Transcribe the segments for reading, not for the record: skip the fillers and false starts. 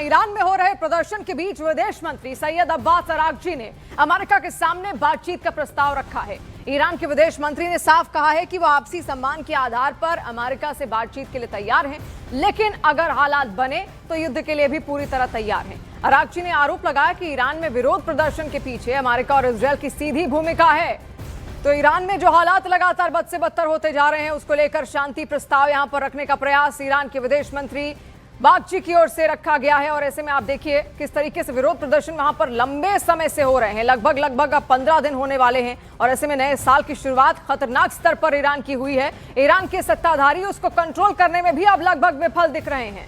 Iran में हो रहे प्रदर्शन के बीच विदेश मंत्री सैयद अब्बास अरागची ने अमेरिका के सामने बातचीत का प्रस्ताव रखा है। ईरान के विदेश मंत्री ने साफ कहा है कि वो आपसी सम्मान के आधार पर अमेरिका से बातचीत के लिए तैयार हैं, लेकिन अगर हालात बने तो युद्ध के लिए भी पूरी तरह तैयार हैं। अरागची ने आरोप लगाया कि ईरान में विरोध प्रदर्शन के पीछे अमेरिका और इजरायल की सीधी भूमिका है। तो ईरान में जो हालात लगातार बद से बदतर होते जा रहे हैं, उसको लेकर शांति प्रस्ताव यहां पर रखने का प्रयास ईरान के विदेश मंत्री बागची की ओर से रखा गया है। और ऐसे में आप देखिए किस तरीके से विरोध प्रदर्शन वहां पर लंबे समय से हो रहे हैं, लगभग अब 15 दिन होने वाले हैं। और ऐसे में नए साल की शुरुआत खतरनाक स्तर पर ईरान की हुई है। ईरान के सत्ताधारी उसको कंट्रोल करने में भी अब लगभग विफल दिख रहे हैं।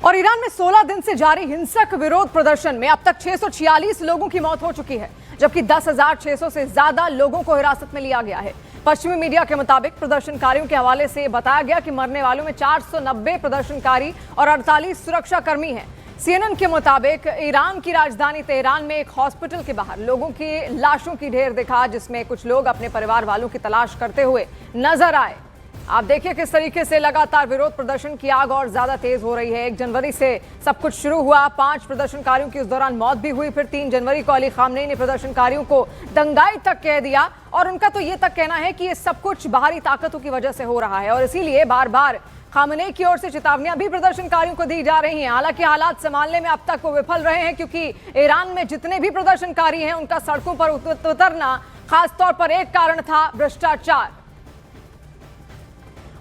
और ईरान में 16 दिन से जारी हिंसक विरोध प्रदर्शन में अब तक 646 लोगों की मौत हो चुकी है, जबकि 10,600 से ज्यादा लोगों को हिरासत में लिया गया है। पश्चिमी मीडिया के मुताबिक प्रदर्शनकारियों के हवाले से बताया गया कि मरने वालों में 490 प्रदर्शनकारी और 48 सुरक्षाकर्मी हैं। CNN के मुताबिक ईरान की राजधानी तेहरान में एक हॉस्पिटल के बाहर लोगों की लाशों की ढेर दिखा, जिसमें कुछ लोग अपने परिवार वालों की तलाश करते हुए नजर आए। आप देखिए किस तरीके से लगातार विरोध प्रदर्शन की आग और ज्यादा तेज हो रही है। 1 जनवरी से सब कुछ शुरू हुआ, 5 प्रदर्शनकारियों की उस दौरान मौत भी हुई। फिर 3 जनवरी को अली खामनेई ने प्रदर्शनकारियों को दंगाई तक कह दिया और उनका तो ये तक कहना है कि ये सब कुछ बाहरी ताकतों की वजह से हो रहा है और इसीलिए बार बार खामनेई की ओर से चेतावनियां भी प्रदर्शनकारियों को दी जा रही हैं। हालांकि हालात संभालने में अब तक वो विफल रहे हैं, क्योंकि ईरान में जितने भी प्रदर्शनकारी हैं उनका सड़कों पर उतरना खासतौर पर एक कारण था भ्रष्टाचार।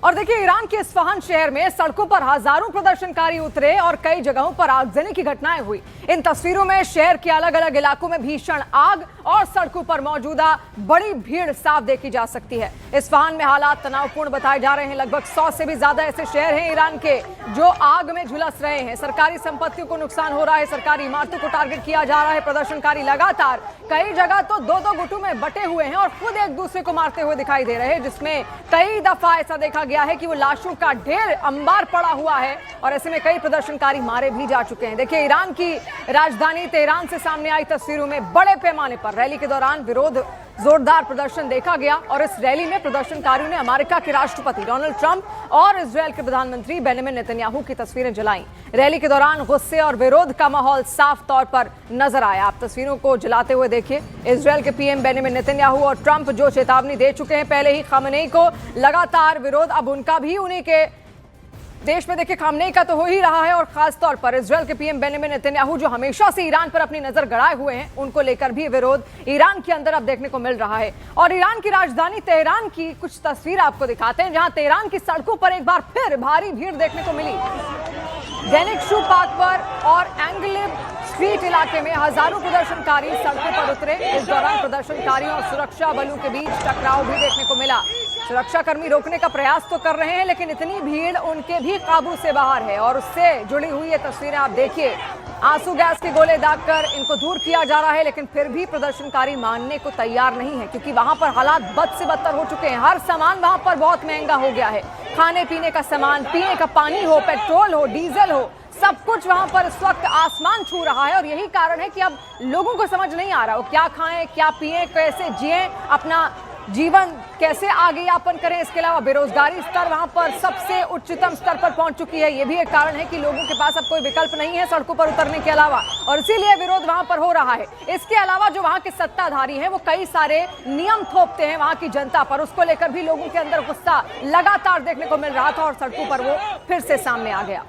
और देखिए ईरान के इस्फहान शहर में सड़कों पर हजारों प्रदर्शनकारी उतरे और कई जगहों पर आगजनी की घटनाएं हुई। इन तस्वीरों में शहर के अलग अलग इलाकों में भीषण आग और सड़कों पर मौजूदा बड़ी भीड़ साफ देखी जा सकती है। इस्फहान में हालात तनावपूर्ण बताए जा रहे हैं। लगभग 100 से भी ज्यादा ऐसे शहर हैं ईरान के जो आग में झुलस रहे हैं। सरकारी संपत्तियों को नुकसान हो रहा है, सरकारी इमारतों को टारगेट किया जा रहा है। प्रदर्शनकारी लगातार कई जगह तो 2-2 गुटों में बटे हुए हैं और खुद एक दूसरे को मारते हुए दिखाई दे रहे हैं, जिसमें कई दफा ऐसा देखा गया है कि वो लाशों का ढेर अंबार पड़ा हुआ है और ऐसे में कई प्रदर्शनकारी मारे भी जा चुके हैं। देखिए ईरान की राजधानी तेहरान से सामने आई तस्वीरों में बड़े पैमाने पर रैली के दौरान विरोध जोरदार प्रदर्शन देखा गया और इस रैली में प्रदर्शनकारियों ने अमेरिका के राष्ट्रपति डोनाल्ड ट्रंप और इजरायल के प्रधानमंत्री बेंजामिन नेतन्याहू की तस्वीरें जलाई। रैली के दौरान गुस्से और विरोध का माहौल साफ तौर पर नजर आया। आप तस्वीरों को जलाते हुए देखिए। इजरायल के पीएम बेंजामिन नेतन्याहू और ट्रंप जो चेतावनी दे चुके हैं पहले ही खामनेई को, लगातार विरोध अब उनका भी उन्हीं के देश में देखिए खामनेई का तो हो ही रहा है। और खासतौर पर इजरायल के पीएम बेंजामिन नेतन्याहू जो हमेशा से ईरान पर अपनी नजर गड़ाए हुए हैं, उनको लेकर भी विरोध ईरान के अंदर अब देखने को मिल रहा है। और ईरान की राजधानी तेहरान की कुछ तस्वीर आपको दिखाते हैं, जहां तेहरान की सड़कों पर एक बार फिर भारी भीड़ देखने को मिली। दैनिक शू पार्क पर और एंगलिब स्ट्रीट इलाके में हजारों प्रदर्शनकारी सड़कों पर उतरे। इस दौरान प्रदर्शनकारियों और सुरक्षा बलों के बीच टकराव भी देखने को मिला। सुरक्षाकर्मी रोकने का प्रयास तो कर रहे हैं, लेकिन इतनी भीड़ उनके भी काबू से बाहर है। और उससे जुड़ी हुई ये तस्वीरें आप देखिए। आंसू गैस के गोले दागकर इनको दूर किया जा रहा है, लेकिन फिर भी प्रदर्शनकारी मानने को तैयार नहीं है, क्योंकि वहां पर हालात बद से बदतर हो चुके हैं। हर सामान वहां पर बहुत महंगा हो गया है। खाने पीने का सामान, पीने का पानी हो, पेट्रोल हो, डीजल हो, सब कुछ वहां पर इस वक्त आसमान छू रहा है। और यही कारण है कि अब लोगों को समझ नहीं आ रहा हो क्या खाएं, क्या पिएं, कैसे जिएं, अपना जीवन कैसे आगे यापन करें। इसके अलावा बेरोजगारी स्तर वहां पर सबसे उच्चतम स्तर पर पहुंच चुकी है। यह भी एक कारण है कि लोगों के पास अब कोई विकल्प नहीं है सड़कों पर उतरने के अलावा, और इसीलिए विरोध वहां पर हो रहा है। इसके अलावा जो वहां के सत्ताधारी हैं वो कई सारे नियम थोपते हैं वहां की जनता पर, उसको लेकर भी लोगों के अंदर गुस्सा लगातार देखने को मिल रहा था और सड़कों पर वो फिर से सामने आ गया।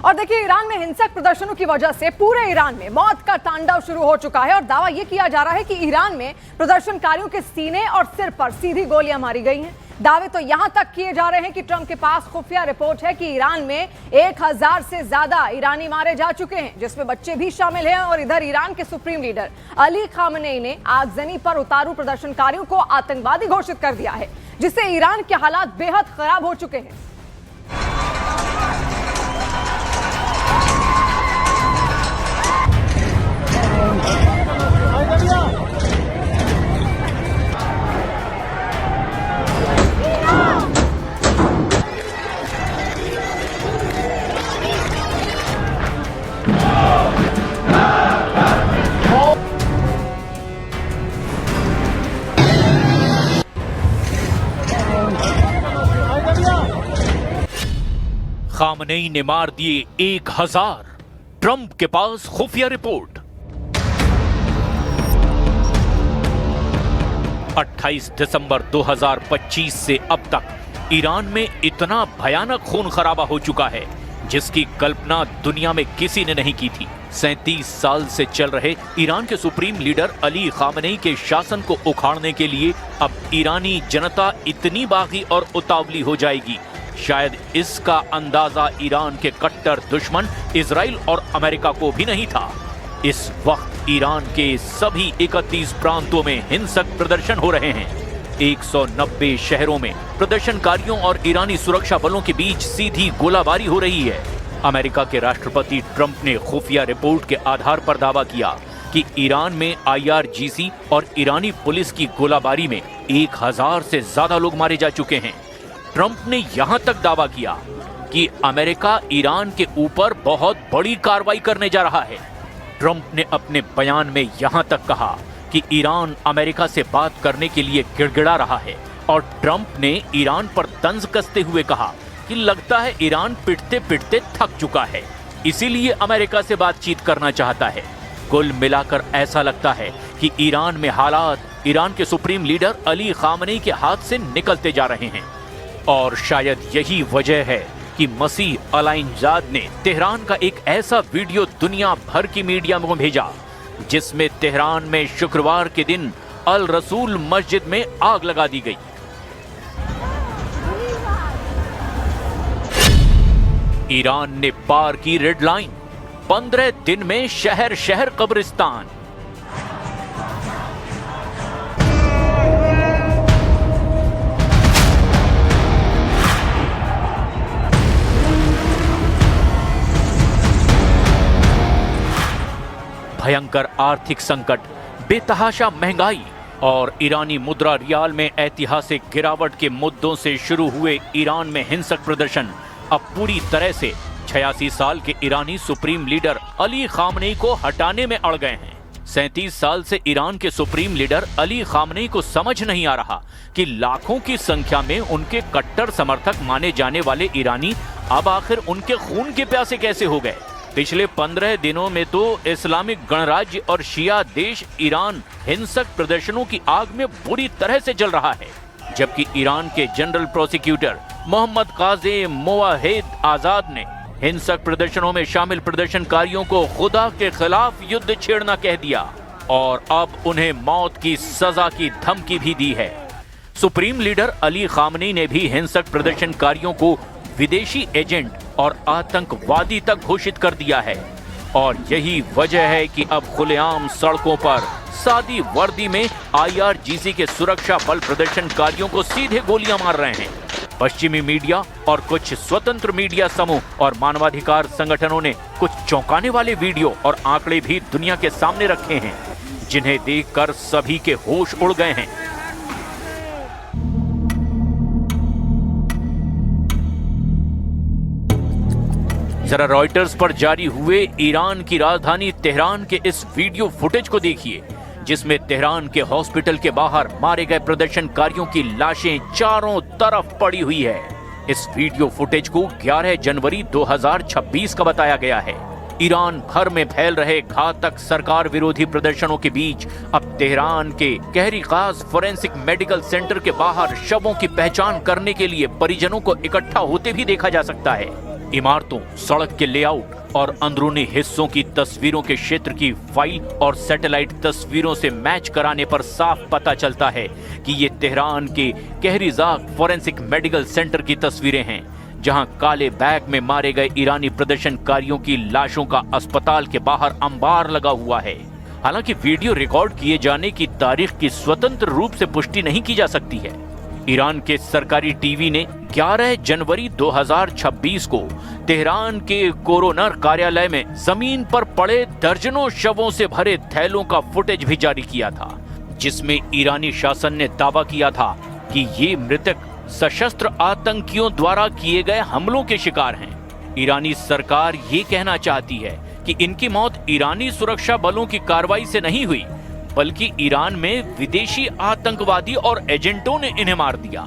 और देखिए ईरान में हिंसक प्रदर्शनों की वजह से पूरे ईरान में मौत का तांडव शुरू हो चुका है और दावा यह किया जा रहा है कि ईरान में प्रदर्शनकारियों के सीने और सिर पर सीधी गोलियां मारी गई हैं। दावे तो यहां तक किए जा रहे हैं कि ट्रंप के पास खुफिया रिपोर्ट है कि ईरान में 1000 से ज्यादा ईरानी मारे जा चुके हैं, जिसमें बच्चे भी शामिल हैं। और इधर ईरान के सुप्रीम लीडर अली खामनेई ने आगजनी पर उतारू प्रदर्शनकारियों को आतंकवादी घोषित कर दिया है, जिससे ईरान के हालात बेहद खराब हो चुके हैं। खामनेई ने मार दिए 1000। ट्रंप के पास खुफिया रिपोर्ट। 28 दिसंबर 2025 से अब तक ईरान में इतना भयानक खून खराबा हो चुका है जिसकी कल्पना दुनिया में किसी ने नहीं की थी। 37 साल से चल रहे ईरान के सुप्रीम लीडर अली खामनेई के शासन को उखाड़ने के लिए अब ईरानी जनता इतनी बागी और उतावली हो जाएगी, शायद इसका अंदाजा ईरान के कट्टर दुश्मन इजराइल और अमेरिका को भी नहीं था। इस वक्त ईरान के सभी 31 प्रांतों में हिंसक प्रदर्शन हो रहे हैं। 190 शहरों में प्रदर्शनकारियों और ईरानी सुरक्षा बलों के बीच सीधी गोलाबारी हो रही है। अमेरिका के राष्ट्रपति ट्रंप ने खुफिया रिपोर्ट के आधार पर दावा किया कि ईरान में IRGC और ईरानी पुलिस की गोलाबारी में 1000 से ज्यादा लोग मारे जा चुके हैं। ट्रंप ने यहां तक दावा किया कि अमेरिका ईरान के ऊपर बहुत बड़ी कार्रवाई करने जा रहा है। ट्रंप ने अपने बयान में यहां तक कहा कि ईरान अमेरिका से बात करने के लिए गिड़गिड़ा रहा है और ट्रंप ने ईरान पर तंज कसते हुए कहा कि लगता है ईरान पिटते पिटते थक चुका है, इसीलिए अमेरिका से बातचीत करना चाहता है। कुल मिलाकर ऐसा लगता है कि ईरान में हालात ईरान के सुप्रीम लीडर अली खामनेई के हाथ से निकलते जा रहे हैं और शायद यही वजह है कि मसीह अलाइनजाद ने तेहरान का एक ऐसा वीडियो दुनिया भर की मीडिया में भेजा जिसमें तेहरान में शुक्रवार के दिन अल रसूल मस्जिद में आग लगा दी गई। ईरान ने पार की रेड लाइन, 15 दिन में शहर शहर कब्रिस्तान। भयंकर आर्थिक संकट, बेतहाशा महंगाई और ईरानी मुद्रा रियाल में ऐतिहासिक गिरावट के मुद्दों से शुरू हुए ईरान में हिंसक प्रदर्शन अब पूरी तरह से 86 साल के ईरानी सुप्रीम लीडर अली खामनेई को हटाने में अड़ गए हैं। 37 साल से ईरान के सुप्रीम लीडर अली खामनेई को समझ नहीं आ रहा कि लाखों की संख्या में उनके कट्टर समर्थक माने जाने वाले ईरानी अब आखिर उनके खून के प्यासे कैसे हो गए। पिछले 15 दिनों में तो इस्लामिक गणराज्य और शिया देश ईरान हिंसक प्रदर्शनों की आग में बुरी तरह से जल रहा है, जबकि ईरान के जनरल प्रोसिक्यूटर मोहम्मद काज़ेम मोवाहिद आजाद ने हिंसक प्रदर्शनों में शामिल प्रदर्शनकारियों को खुदा के खिलाफ युद्ध छेड़ना कह दिया और अब उन्हें मौत की सजा की धमकी भी दी है। सुप्रीम लीडर अली खामनेई ने भी हिंसक प्रदर्शनकारियों को विदेशी एजेंट और आतंकवादी तक घोषित कर दिया है और यही वजह है कि अब खुलेआम सड़कों पर सादी वर्दी में IRGC के सुरक्षा बल प्रदर्शनकारियों को सीधे गोलियां मार रहे हैं। पश्चिमी मीडिया और कुछ स्वतंत्र मीडिया समूह और मानवाधिकार संगठनों ने कुछ चौंकाने वाले वीडियो और आंकड़े भी दुनिया के सामने रखे हैं, जिन्हें देखकर सभी के होश उड़ गए हैं। जरा रॉयटर्स पर जारी हुए ईरान की राजधानी तेहरान के इस वीडियो फुटेज को देखिए, जिसमें तेहरान के हॉस्पिटल के बाहर मारे गए प्रदर्शनकारियों की लाशें चारों तरफ पड़ी हुई है। इस वीडियो फुटेज को 11 जनवरी 2026 का बताया गया है। ईरान भर में फैल रहे घातक सरकार विरोधी प्रदर्शनों के बीच अब तेहरान के कहरीकाज फोरेंसिक मेडिकल सेंटर के बाहर शवों की पहचान करने के लिए परिजनों को इकट्ठा होते भी देखा जा सकता है। इमारतों, सड़क के लेआउट और अंदरूनी हिस्सों की तस्वीरों के क्षेत्र की फाइल और सैटेलाइट तस्वीरों से मैच कराने पर साफ पता चलता है कि ये तेहरान के कहरीजाक फोरेंसिक मेडिकल सेंटर की तस्वीरें हैं, जहां काले बैग में मारे गए ईरानी प्रदर्शनकारियों की लाशों का अस्पताल के बाहर अंबार लगा हुआ है। हालांकि वीडियो रिकॉर्ड किए जाने की तारीख की स्वतंत्र रूप से पुष्टि नहीं की जा सकती है। ईरान के सरकारी टीवी ने 11 जनवरी 2026 को तेहरान के कोरोनर कार्यालय में जमीन पर पड़े दर्जनों शवों से भरे थैलों का फुटेज भी जारी किया था, जिसमें ईरानी शासन ने दावा किया था कि ये मृतक सशस्त्र आतंकियों द्वारा किए गए हमलों के शिकार हैं। ईरानी सरकार ये कहना चाहती है कि इनकी मौत ईरानी सुरक्षा बलों की कार्रवाई से नहीं हुई, बल्कि ईरान में विदेशी आतंकवादी और एजेंटों ने इन्हें मार दिया।